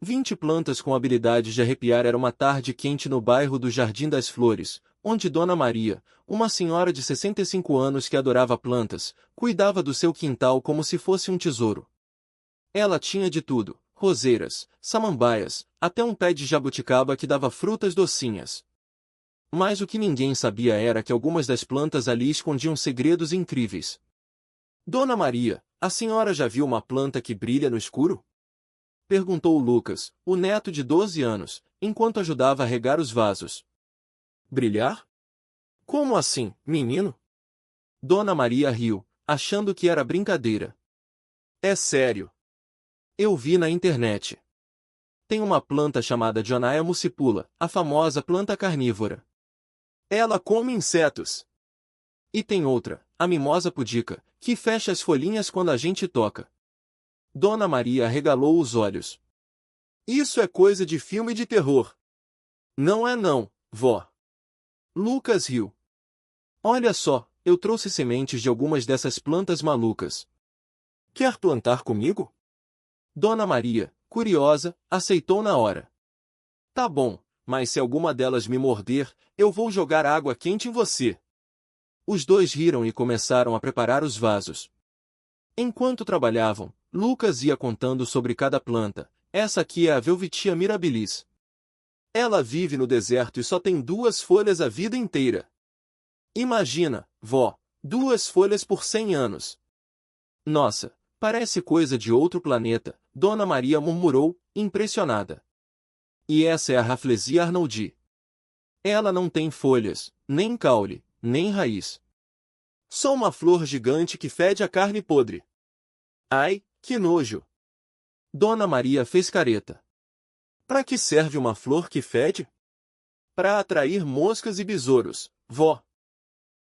20 plantas com habilidade de arrepiar. Era uma tarde quente no bairro do Jardim das Flores, onde Dona Maria, uma senhora de 65 anos que adorava plantas, cuidava do seu quintal como se fosse um tesouro. Ela tinha de tudo: roseiras, samambaias, até um pé de jabuticaba que dava frutas docinhas. Mas o que ninguém sabia era que algumas das plantas ali escondiam segredos incríveis. Dona Maria, a senhora já viu uma planta que brilha no escuro? Perguntou Lucas, o neto de 12 anos, enquanto ajudava a regar os vasos. Brilhar? Como assim, menino? Dona Maria riu, achando que era brincadeira. É sério. Eu vi na internet. Tem uma planta chamada Dionaea muscipula, a famosa planta carnívora. Ela come insetos. E tem outra, a mimosa pudica, que fecha as folhinhas quando a gente toca. Dona Maria arregalou os olhos. Isso é coisa de filme de terror. Não é não, vó. Lucas riu. Olha só, eu trouxe sementes de algumas dessas plantas malucas. Quer plantar comigo? Dona Maria, curiosa, aceitou na hora. Tá bom, mas se alguma delas me morder, eu vou jogar água quente em você. Os dois riram e começaram a preparar os vasos. Enquanto trabalhavam, Lucas ia contando sobre cada planta. Essa aqui é a Velvetia mirabilis. Ela vive no deserto e só tem 2 folhas a vida inteira. Imagina, vó, 2 folhas por 100 anos. Nossa, parece coisa de outro planeta, Dona Maria murmurou, impressionada. E essa é a Rafflesia arnoldi. Ela não tem folhas, nem caule, nem raiz. Só uma flor gigante que fede a carne podre. Ai, que nojo! Dona Maria fez careta. Para que serve uma flor que fede? Para atrair moscas e besouros, vó.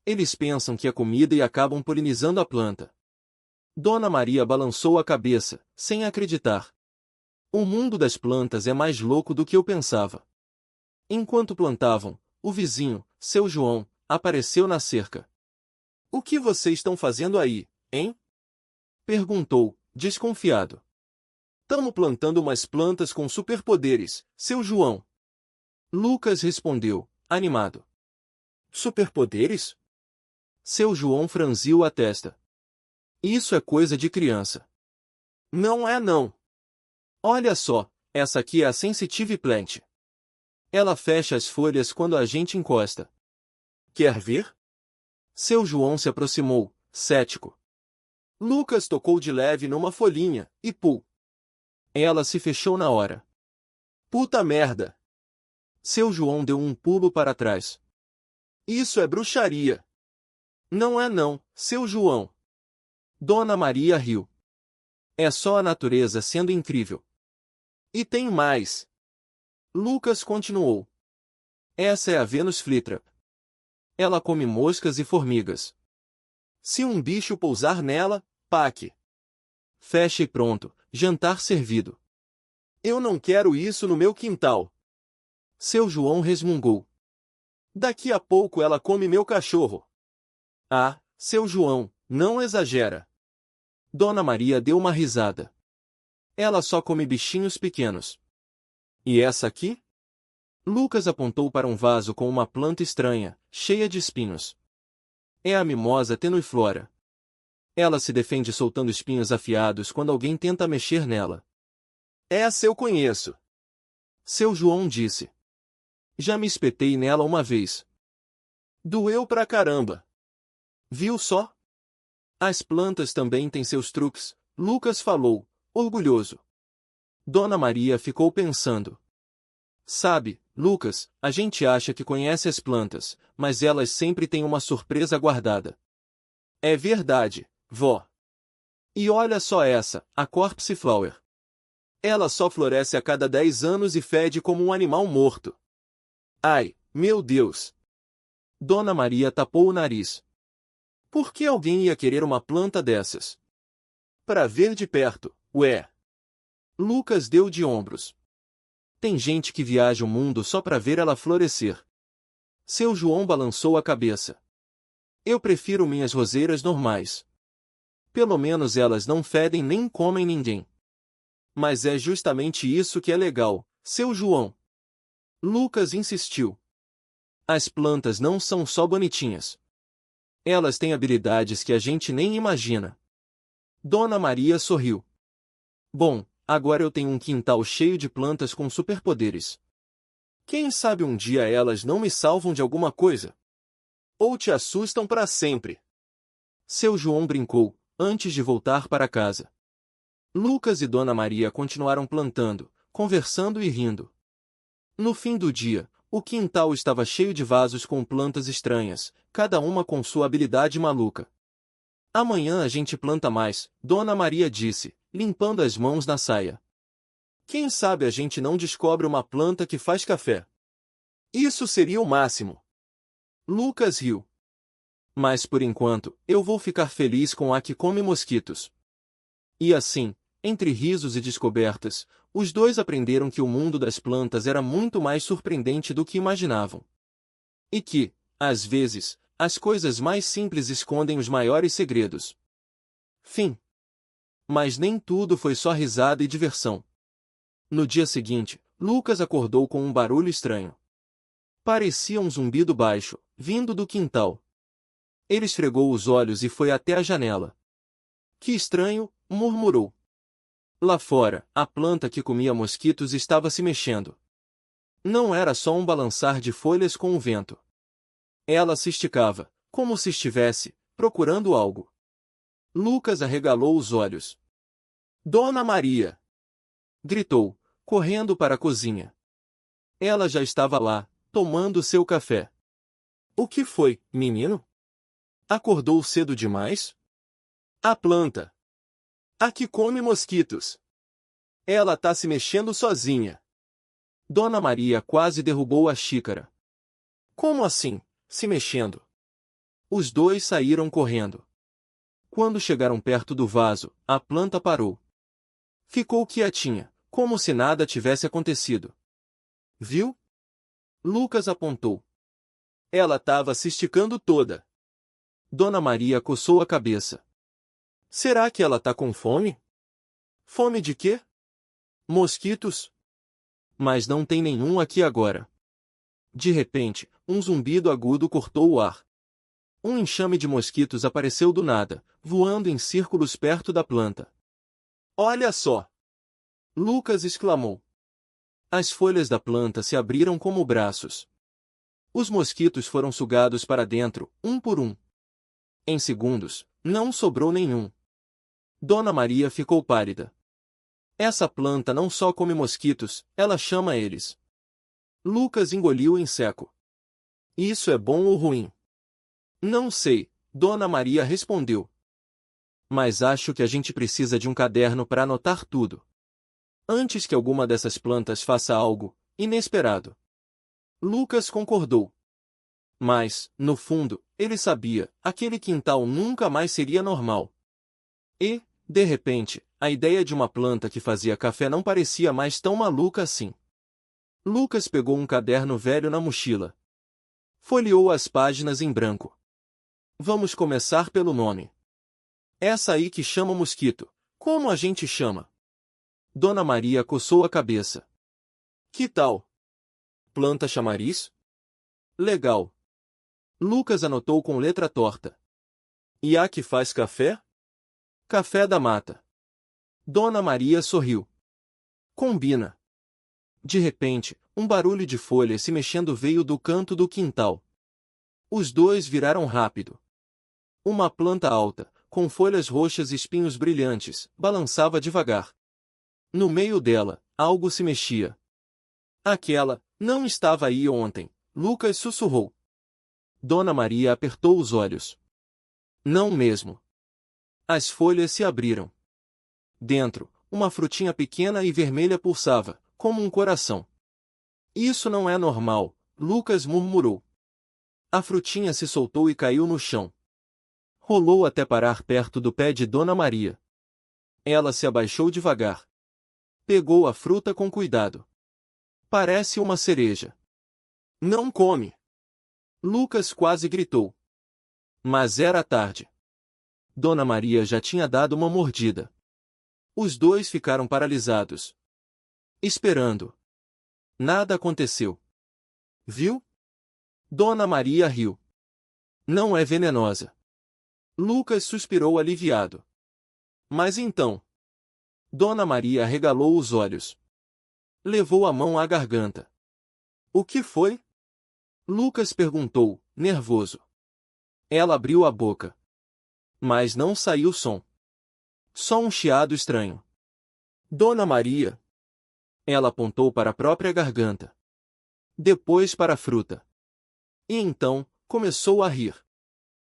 Eles pensam que é comida e acabam polinizando a planta. Dona Maria balançou a cabeça, sem acreditar. O mundo das plantas é mais louco do que eu pensava. Enquanto plantavam, o vizinho, seu João, apareceu na cerca. O que vocês estão fazendo aí, hein? Perguntou, desconfiado. Tamo plantando umas plantas com superpoderes, seu João. Lucas respondeu, animado. Superpoderes? Seu João franziu a testa. Isso é coisa de criança. Não é não. Olha só, essa aqui é a Sensitive Plant. Ela fecha as folhas quando a gente encosta. Quer ver? Seu João se aproximou, cético. Lucas tocou de leve numa folhinha, e pum! Ela se fechou na hora. Puta merda! Seu João deu um pulo para trás. Isso é bruxaria. Não é não, seu João. Dona Maria riu. É só a natureza sendo incrível. E tem mais. Lucas continuou. Essa é a Venus flytrap. Ela come moscas e formigas. Se um bicho pousar nela, paque. Fecha e pronto, jantar servido. Eu não quero isso no meu quintal. Seu João resmungou. Daqui a pouco ela come meu cachorro. Ah, seu João, não exagera. Dona Maria deu uma risada. Ela só come bichinhos pequenos. E essa aqui? Lucas apontou para um vaso com uma planta estranha, cheia de espinhos. É a mimosa tenuiflora. Ela se defende soltando espinhos afiados quando alguém tenta mexer nela. Essa eu conheço. Seu João disse. Já me espetei nela uma vez. Doeu pra caramba. Viu só? As plantas também têm seus truques, Lucas falou, orgulhoso. Dona Maria ficou pensando. Sabe, Lucas, a gente acha que conhece as plantas, mas elas sempre têm uma surpresa guardada. É verdade, vó. E olha só essa, a Corpse Flower. Ela só floresce a cada 10 anos e fede como um animal morto. Ai, meu Deus! Dona Maria tapou o nariz. Por que alguém ia querer uma planta dessas? Para ver de perto, ué. Lucas deu de ombros. Tem gente que viaja o mundo só para ver ela florescer. Seu João balançou a cabeça. Eu prefiro minhas roseiras normais. Pelo menos elas não fedem nem comem ninguém. Mas é justamente isso que é legal, seu João. Lucas insistiu. As plantas não são só bonitinhas. Elas têm habilidades que a gente nem imagina. Dona Maria sorriu. Bom, agora eu tenho um quintal cheio de plantas com superpoderes. Quem sabe um dia elas não me salvam de alguma coisa? Ou te assustam para sempre? Seu João brincou, antes de voltar para casa. Lucas e Dona Maria continuaram plantando, conversando e rindo. No fim do dia, o quintal estava cheio de vasos com plantas estranhas, cada uma com sua habilidade maluca. Amanhã a gente planta mais, Dona Maria disse, limpando as mãos na saia. Quem sabe a gente não descobre uma planta que faz café? Isso seria o máximo. Lucas riu. Mas por enquanto, eu vou ficar feliz com a que come mosquitos. E assim, entre risos e descobertas, os dois aprenderam que o mundo das plantas era muito mais surpreendente do que imaginavam. E que, às vezes, as coisas mais simples escondem os maiores segredos. Fim. Mas nem tudo foi só risada e diversão. No dia seguinte, Lucas acordou com um barulho estranho. Parecia um zumbido baixo, vindo do quintal. Ele esfregou os olhos e foi até a janela. Que estranho, murmurou. Lá fora, a planta que comia mosquitos estava se mexendo. Não era só um balançar de folhas com o vento. Ela se esticava, como se estivesse procurando algo. Lucas arregalou os olhos. Dona Maria! Gritou, correndo para a cozinha. Ela já estava lá, tomando seu café. O que foi, menino? Acordou cedo demais? A planta. A que come mosquitos. Ela tá se mexendo sozinha. Dona Maria quase derrubou a xícara. Como assim, se mexendo? Os dois saíram correndo. Quando chegaram perto do vaso, a planta parou. Ficou quietinha, como se nada tivesse acontecido. Viu? Lucas apontou. Ela estava se esticando toda. Dona Maria coçou a cabeça. Será que ela tá com fome? Fome de quê? Mosquitos? Mas não tem nenhum aqui agora. De repente, um zumbido agudo cortou o ar. Um enxame de mosquitos apareceu do nada, voando em círculos perto da planta. Olha só! Lucas exclamou. As folhas da planta se abriram como braços. Os mosquitos foram sugados para dentro, um por um. Em segundos, não sobrou nenhum. Dona Maria ficou pálida. Essa planta não só come mosquitos, ela chama eles. Lucas engoliu em seco. Isso é bom ou ruim? Não sei, Dona Maria respondeu. Mas acho que a gente precisa de um caderno para anotar tudo. Antes que alguma dessas plantas faça algo inesperado. Lucas concordou. Mas, no fundo, ele sabia, aquele quintal nunca mais seria normal. E, de repente, a ideia de uma planta que fazia café não parecia mais tão maluca assim. Lucas pegou um caderno velho na mochila. Folheou as páginas em branco. Vamos começar pelo nome. Essa aí que chama mosquito, como a gente chama? Dona Maria coçou a cabeça. Que tal? Planta chamariz? Legal. Lucas anotou com letra torta. E a que faz café? Café da mata. Dona Maria sorriu. Combina. De repente, um barulho de folhas se mexendo veio do canto do quintal. Os dois viraram rápido. Uma planta alta, com folhas roxas e espinhos brilhantes, balançava devagar. No meio dela, algo se mexia. Aquela, não estava aí ontem, Lucas sussurrou. Dona Maria apertou os olhos. Não mesmo. As folhas se abriram. Dentro, uma frutinha pequena e vermelha pulsava, como um coração. Isso não é normal, Lucas murmurou. A frutinha se soltou e caiu no chão. Rolou até parar perto do pé de Dona Maria. Ela se abaixou devagar. Pegou a fruta com cuidado. Parece uma cereja. Não come! Lucas quase gritou. Mas era tarde. Dona Maria já tinha dado uma mordida. Os dois ficaram paralisados, esperando. Nada aconteceu. Viu? Dona Maria riu. Não é venenosa. Lucas suspirou aliviado. Mas então? Dona Maria arregalou os olhos. Levou a mão à garganta. O que foi? Lucas perguntou, nervoso. Ela abriu a boca. Mas não saiu som. Só um chiado estranho. Dona Maria. Ela apontou para a própria garganta. Depois para a fruta. E então, começou a rir.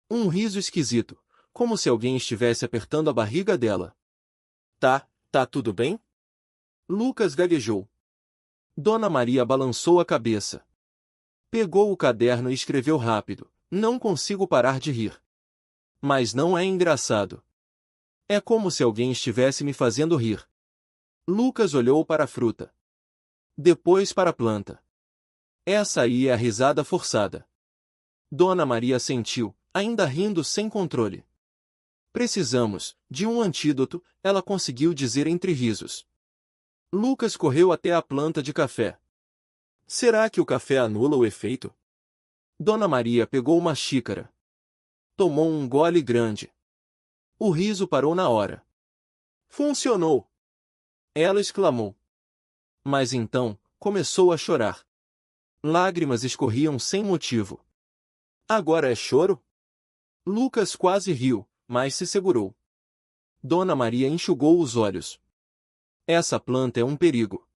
Um riso esquisito, como se alguém estivesse apertando a barriga dela. Tá tudo bem? Lucas gaguejou. Dona Maria balançou a cabeça. Pegou o caderno e escreveu rápido. Não consigo parar de rir. Mas não é engraçado. É como se alguém estivesse me fazendo rir. Lucas olhou para a fruta. Depois para a planta. Essa aí é a risada forçada. Dona Maria sentiu, ainda rindo sem controle. Precisamos de um antídoto, ela conseguiu dizer entre risos. Lucas correu até a planta de café. Será que o café anula o efeito? Dona Maria pegou uma xícara. Tomou um gole grande. O riso parou na hora. Funcionou! Ela exclamou. Mas então, começou a chorar. Lágrimas escorriam sem motivo. Agora é choro? Lucas quase riu, mas se segurou. Dona Maria enxugou os olhos. Essa planta é um perigo.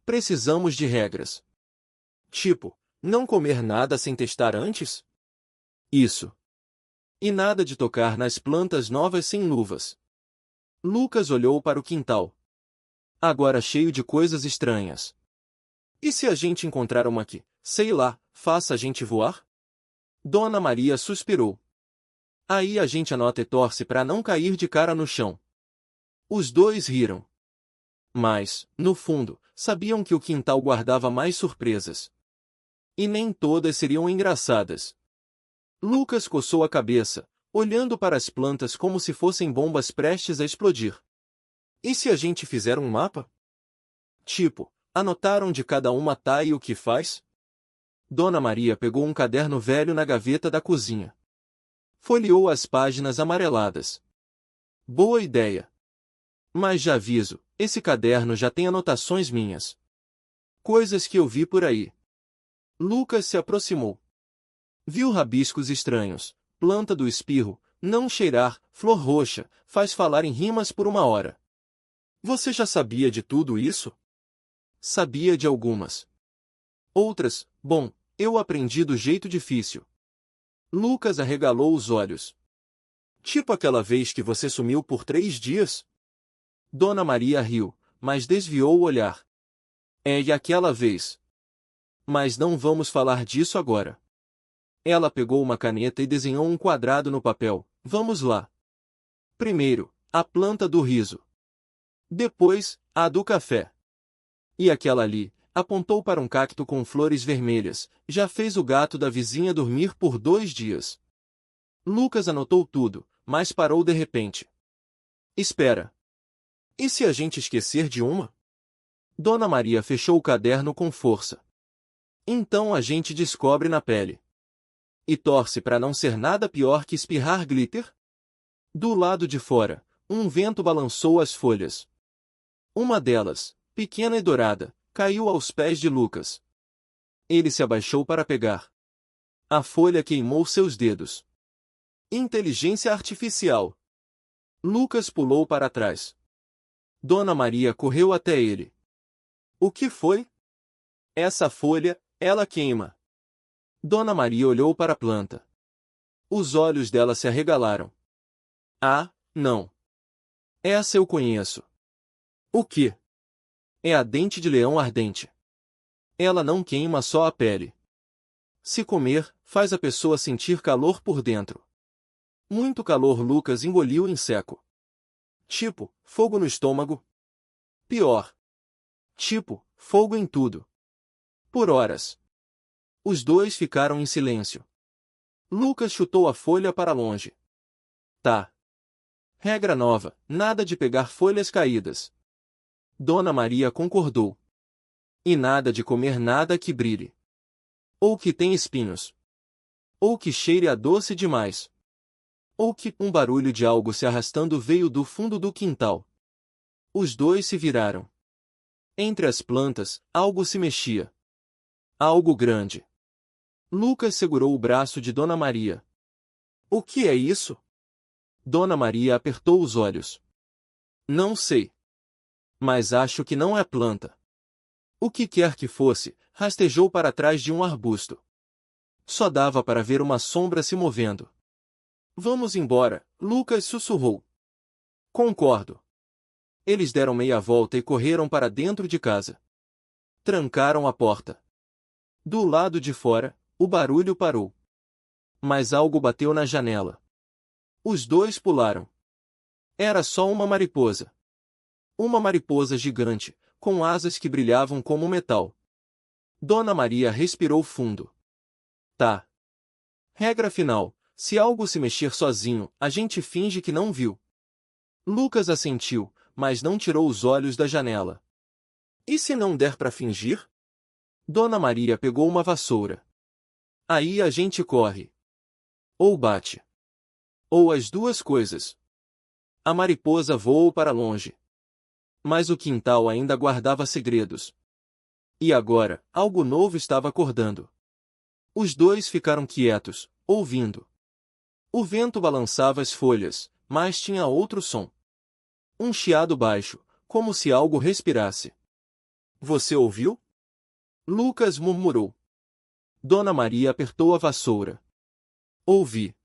Precisamos de regras. Tipo, não comer nada sem testar antes? Isso. E nada de tocar nas plantas novas sem luvas. Lucas olhou para o quintal. Agora cheio de coisas estranhas. E se a gente encontrar uma que, sei lá, faça a gente voar? Dona Maria suspirou. Aí a gente anota e torce para não cair de cara no chão. Os dois riram. Mas, no fundo, sabiam que o quintal guardava mais surpresas. E nem todas seriam engraçadas. Lucas coçou a cabeça, olhando para as plantas como se fossem bombas prestes a explodir. E se a gente fizer um mapa? Tipo, anotar onde cada uma tá e o que faz? Dona Maria pegou um caderno velho na gaveta da cozinha. Folheou as páginas amareladas. Boa ideia. Mas já aviso, esse caderno já tem anotações minhas. Coisas que eu vi por aí. Lucas se aproximou. Viu rabiscos estranhos, planta do espirro, não cheirar, flor roxa, faz falar em rimas por 1 hora. Você já sabia de tudo isso? Sabia de algumas. Outras, bom, eu aprendi do jeito difícil. Lucas arregalou os olhos. Tipo aquela vez que você sumiu por 3 dias? Dona Maria riu, mas desviou o olhar. E aquela vez. Mas não vamos falar disso agora. Ela pegou uma caneta e desenhou um quadrado no papel. Vamos lá. Primeiro, a planta do riso. Depois, a do café. E aquela ali, apontou para um cacto com flores vermelhas, já fez o gato da vizinha dormir por 2 dias. Lucas anotou tudo, mas parou de repente. Espera. E se a gente esquecer de uma? Dona Maria fechou o caderno com força. Então a gente descobre na pele. E torce para não ser nada pior que espirrar glitter? Do lado de fora, um vento balançou as folhas. Uma delas, pequena e dourada, caiu aos pés de Lucas. Ele se abaixou para pegar. A folha queimou seus dedos. Inteligência artificial. Lucas pulou para trás. Dona Maria correu até ele. O que foi? Essa folha, ela queima. Dona Maria olhou para a planta. Os olhos dela se arregalaram. Ah, não. Essa eu conheço. O quê? É a dente de leão ardente. Ela não queima só a pele. Se comer, faz a pessoa sentir calor por dentro. Muito calor. Lucas engoliu em seco. Tipo, fogo no estômago? Pior. Tipo, fogo em tudo. Por horas. Os dois ficaram em silêncio. Lucas chutou a folha para longe. Tá. Regra nova, nada de pegar folhas caídas. Dona Maria concordou. E nada de comer nada que brilhe. Ou que tem espinhos. Ou que cheire a doce demais. Ou que um barulho de algo se arrastando veio do fundo do quintal. Os dois se viraram. Entre as plantas, algo se mexia. Algo grande. Lucas segurou o braço de Dona Maria. O que é isso? Dona Maria apertou os olhos. Não sei. Mas acho que não é planta. O que quer que fosse, rastejou para trás de um arbusto. Só dava para ver uma sombra se movendo. Vamos embora, Lucas sussurrou. Concordo. Eles deram meia volta e correram para dentro de casa. Trancaram a porta. Do lado de fora, o barulho parou. Mas algo bateu na janela. Os dois pularam. Era só uma mariposa. Uma mariposa gigante, com asas que brilhavam como metal. Dona Maria respirou fundo. Tá. Regra final, se algo se mexer sozinho, a gente finge que não viu. Lucas assentiu, mas não tirou os olhos da janela. E se não der para fingir? Dona Maria pegou uma vassoura. Aí a gente corre. Ou bate. Ou as duas coisas. A mariposa voou para longe. Mas o quintal ainda guardava segredos. E agora, algo novo estava acordando. Os dois ficaram quietos, ouvindo. O vento balançava as folhas, mas tinha outro som. Um chiado baixo, como se algo respirasse. Você ouviu? Lucas murmurou. Dona Maria apertou a vassoura. Ouvi.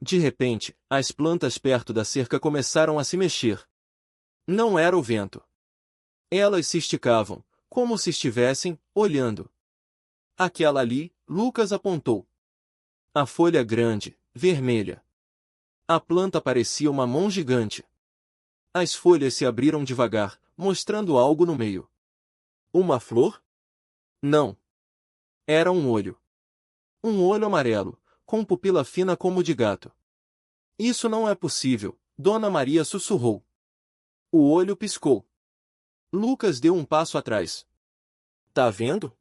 De repente, as plantas perto da cerca começaram a se mexer. Não era o vento. Elas se esticavam, como se estivessem olhando. Aquela ali, Lucas apontou. A folha grande, vermelha. A planta parecia uma mão gigante. As folhas se abriram devagar, mostrando algo no meio. Uma flor? Não. Era um olho. Um olho amarelo, com pupila fina como de gato. Isso não é possível, Dona Maria sussurrou. O olho piscou. Lucas deu um passo atrás. Tá vendo?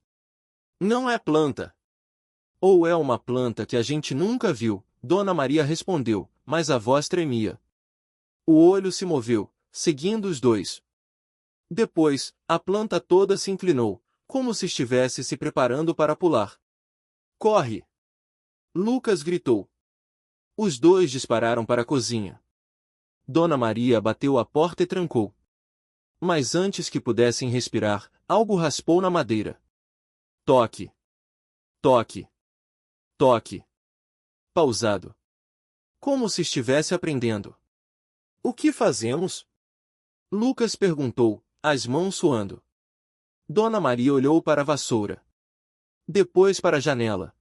Não é planta. Ou é uma planta que a gente nunca viu, Dona Maria respondeu, mas a voz tremia. O olho se moveu, seguindo os dois. Depois, a planta toda se inclinou, como se estivesse se preparando para pular. Corre! Lucas gritou. Os dois dispararam para a cozinha. Dona Maria bateu a porta e trancou. Mas antes que pudessem respirar, algo raspou na madeira. Toque! Toque! Toque! Pausado. Como se estivesse aprendendo. O que fazemos? Lucas perguntou, as mãos suando. Dona Maria olhou para a vassoura. Depois para a janela.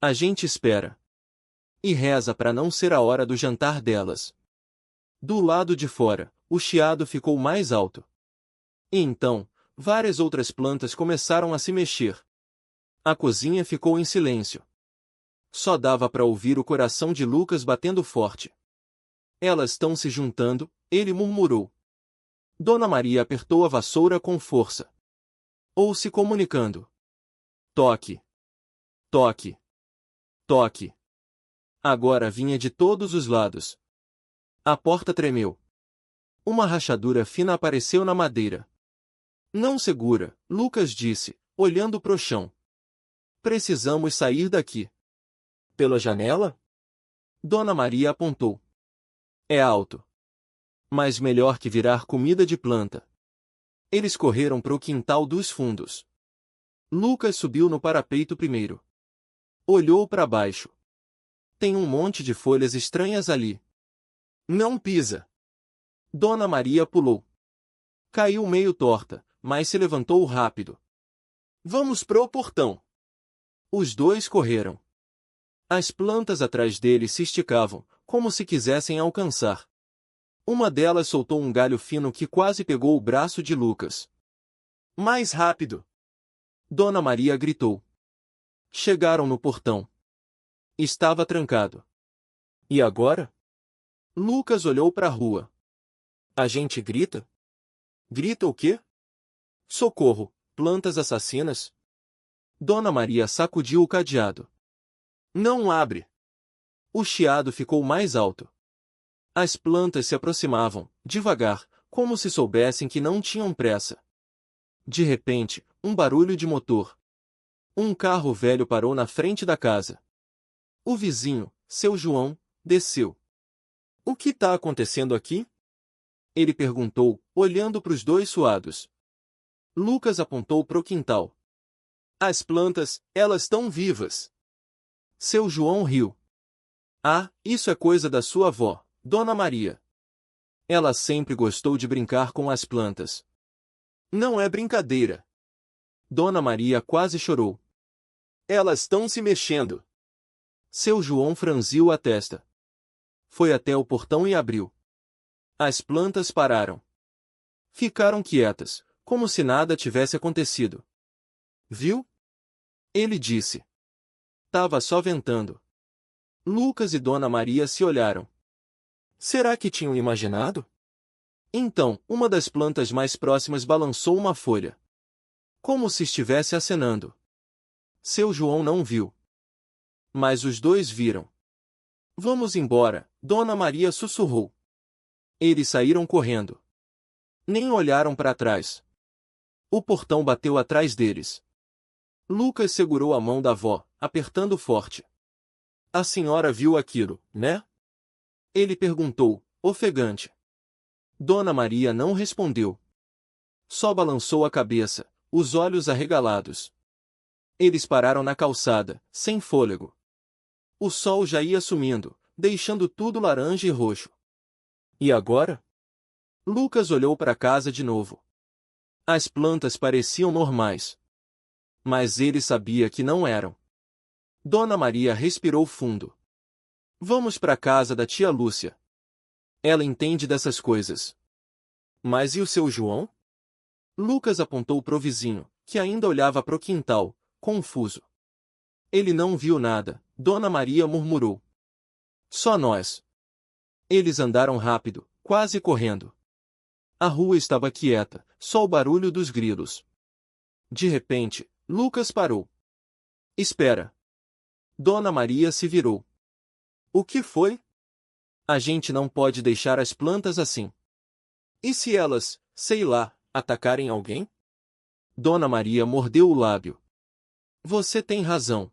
A gente espera. E reza para não ser a hora do jantar delas. Do lado de fora, o chiado ficou mais alto. E então, várias outras plantas começaram a se mexer. A cozinha ficou em silêncio. Só dava para ouvir o coração de Lucas batendo forte. Elas estão se juntando, ele murmurou. Dona Maria apertou a vassoura com força. Ou se comunicando. Toque. Toque. Toque. Agora vinha de todos os lados. A porta tremeu. Uma rachadura fina apareceu na madeira. Não segura, Lucas disse, olhando pro chão. Precisamos sair daqui. Pela janela? Dona Maria apontou. É alto. Mas melhor que virar comida de planta. Eles correram para o quintal dos fundos. Lucas subiu no parapeito primeiro. Olhou para baixo. Tem um monte de folhas estranhas ali. Não pisa. Dona Maria pulou. Caiu meio torta, mas se levantou rápido. Vamos pro portão. Os dois correram. As plantas atrás deles se esticavam, como se quisessem alcançar. Uma delas soltou um galho fino que quase pegou o braço de Lucas. Mais rápido! Dona Maria gritou. Chegaram no portão. Estava trancado. E agora? Lucas olhou para a rua. A gente grita? Grita o quê? Socorro, plantas assassinas? Dona Maria sacudiu o cadeado. Não abre. O chiado ficou mais alto. As plantas se aproximavam, devagar, como se soubessem que não tinham pressa. De repente, um barulho de motor. Um carro velho parou na frente da casa. O vizinho, seu João, desceu. O que está acontecendo aqui? Ele perguntou, olhando para os dois suados. Lucas apontou para o quintal. As plantas, elas estão vivas. Seu João riu. Ah, isso é coisa da sua avó, Dona Maria. Ela sempre gostou de brincar com as plantas. Não é brincadeira. Dona Maria quase chorou. Elas estão se mexendo. Seu João franziu a testa. Foi até o portão e abriu. As plantas pararam. Ficaram quietas, como se nada tivesse acontecido. Viu? Ele disse. Tava só ventando. Lucas e Dona Maria se olharam. Será que tinham imaginado? Então, uma das plantas mais próximas balançou uma folha. Como se estivesse acenando. Seu João não viu. Mas os dois viram. Vamos embora, Dona Maria sussurrou. Eles saíram correndo. Nem olharam para trás. O portão bateu atrás deles. Lucas segurou a mão da avó, apertando forte. A senhora viu aquilo, né? Ele perguntou, ofegante. Dona Maria não respondeu. Só balançou a cabeça, os olhos arregalados. Eles pararam na calçada, sem fôlego. O sol já ia sumindo, deixando tudo laranja e roxo. E agora? Lucas olhou para a casa de novo. As plantas pareciam normais. Mas ele sabia que não eram. Dona Maria respirou fundo. Vamos para a casa da tia Lúcia. Ela entende dessas coisas. Mas e o seu João? Lucas apontou pro vizinho, que ainda olhava pro quintal, confuso. Ele não viu nada, Dona Maria murmurou. Só nós. Eles andaram rápido, quase correndo. A rua estava quieta, só o barulho dos grilos. De repente, Lucas parou. Espera. Dona Maria se virou. O que foi? A gente não pode deixar as plantas assim. E se elas, sei lá, atacarem alguém? Dona Maria mordeu o lábio. Você tem razão.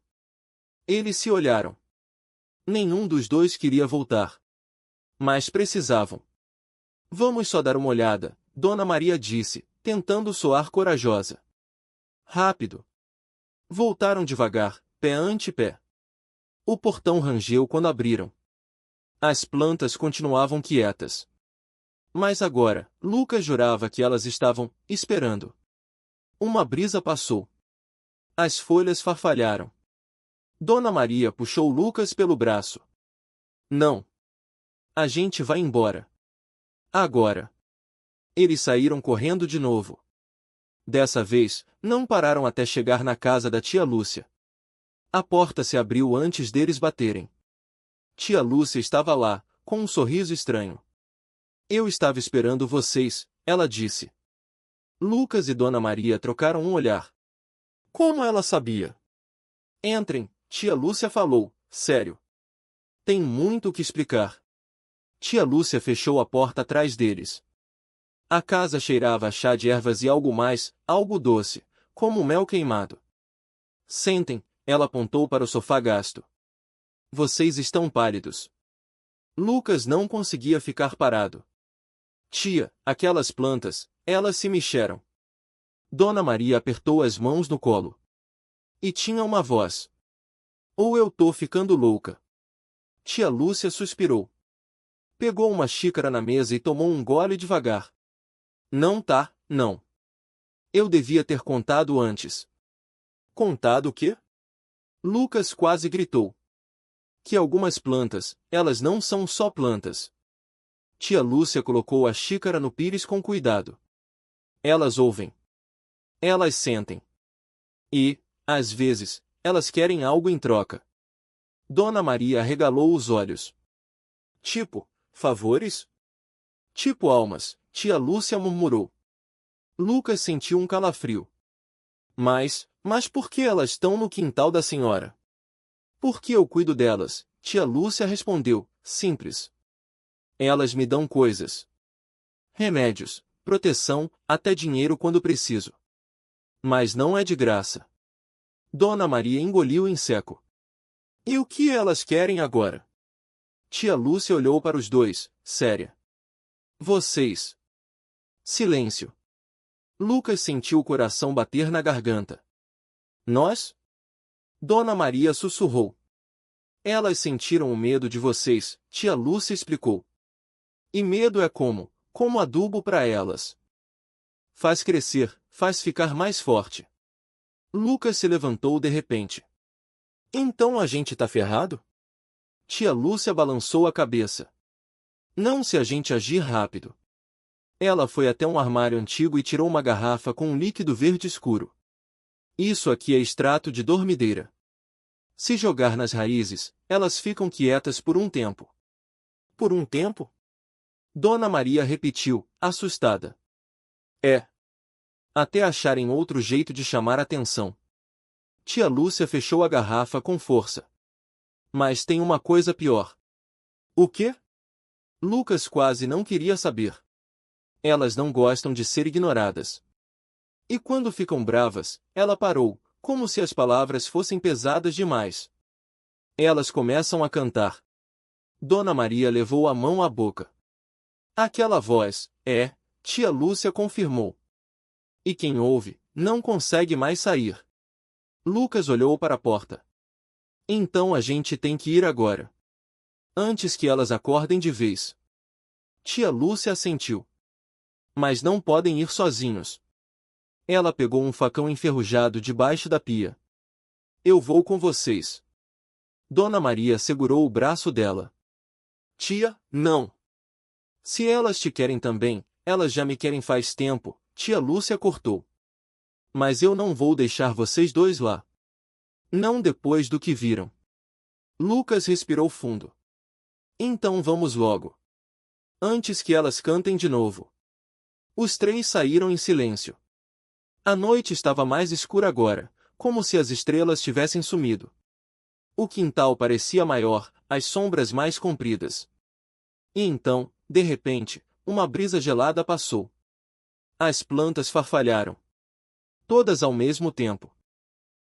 Eles se olharam. Nenhum dos dois queria voltar. Mas precisavam. Vamos só dar uma olhada, Dona Maria disse, tentando soar corajosa. Rápido. Voltaram devagar, pé ante pé. O portão rangeu quando abriram. As plantas continuavam quietas. Mas agora, Lucas jurava que elas estavam esperando. Uma brisa passou. As folhas farfalharam. Dona Maria puxou Lucas pelo braço. Não. A gente vai embora. Agora. Eles saíram correndo de novo. Dessa vez, não pararam até chegar na casa da tia Lúcia. A porta se abriu antes deles baterem. Tia Lúcia estava lá, com um sorriso estranho. Eu estava esperando vocês, ela disse. Lucas e Dona Maria trocaram um olhar. Como ela sabia? Entrem, tia Lúcia falou, sério. Tem muito o que explicar. Tia Lúcia fechou a porta atrás deles. A casa cheirava a chá de ervas e algo mais, algo doce, como mel queimado. Sentem, ela apontou para o sofá gasto. Vocês estão pálidos. Lucas não conseguia ficar parado. Tia, aquelas plantas, elas se mexeram. Dona Maria apertou as mãos no colo. E tinha uma voz. Ou eu tô ficando louca. Tia Lúcia suspirou. Pegou uma xícara na mesa e tomou um gole devagar. Não tá, não. Eu devia ter contado antes. Contado o quê? Lucas quase gritou. Que algumas plantas, elas não são só plantas. Tia Lúcia colocou a xícara no pires com cuidado. Elas ouvem. Elas sentem. E, às vezes, elas querem algo em troca. Dona Maria arregalou os olhos. Tipo, Favores? Tipo almas, tia Lúcia murmurou. Lucas sentiu um calafrio. Mas por que elas estão no quintal da senhora? Porque eu cuido delas, tia Lúcia respondeu, simples. Elas me dão coisas. Remédios, proteção, até dinheiro quando preciso. Mas não é de graça. Dona Maria engoliu em seco. E o que elas querem agora? Tia Lúcia olhou para os dois, séria. Vocês. Silêncio. Lucas sentiu o coração bater na garganta. Nós? Dona Maria sussurrou. Elas sentiram o medo de vocês, tia Lúcia explicou. E medo é como adubo para elas. Faz crescer, faz ficar mais forte. Lucas se levantou de repente. Então a gente tá ferrado? Tia Lúcia balançou a cabeça. Não se a gente agir rápido. Ela foi até um armário antigo e tirou uma garrafa com um líquido verde escuro. Isso aqui é extrato de dormideira. Se jogar nas raízes, elas ficam quietas por um tempo. Por um tempo? Dona Maria repetiu, assustada. É. Até acharem outro jeito de chamar atenção. Tia Lúcia fechou a garrafa com força. Mas tem uma coisa pior. O quê? Lucas quase não queria saber. Elas não gostam de ser ignoradas. E quando ficam bravas, ela parou, como se as palavras fossem pesadas demais. Elas começam a cantar. Dona Maria levou a mão à boca. Aquela voz, tia Lúcia confirmou. E quem ouve, não consegue mais sair. Lucas olhou para a porta. Então a gente tem que ir agora. Antes que elas acordem de vez. Tia Lúcia assentiu. Mas não podem ir sozinhos. Ela pegou um facão enferrujado debaixo da pia. Eu vou com vocês. Dona Maria segurou o braço dela. Tia, não. Se elas te querem também, elas já me querem faz tempo, tia Lúcia cortou. Mas eu não vou deixar vocês dois lá. Não depois do que viram. Lucas respirou fundo. Então vamos logo. Antes que elas cantem de novo. Os três saíram em silêncio. A noite estava mais escura agora, como se as estrelas tivessem sumido. O quintal parecia maior, as sombras mais compridas. E então, de repente, uma brisa gelada passou. As plantas farfalharam. Todas ao mesmo tempo.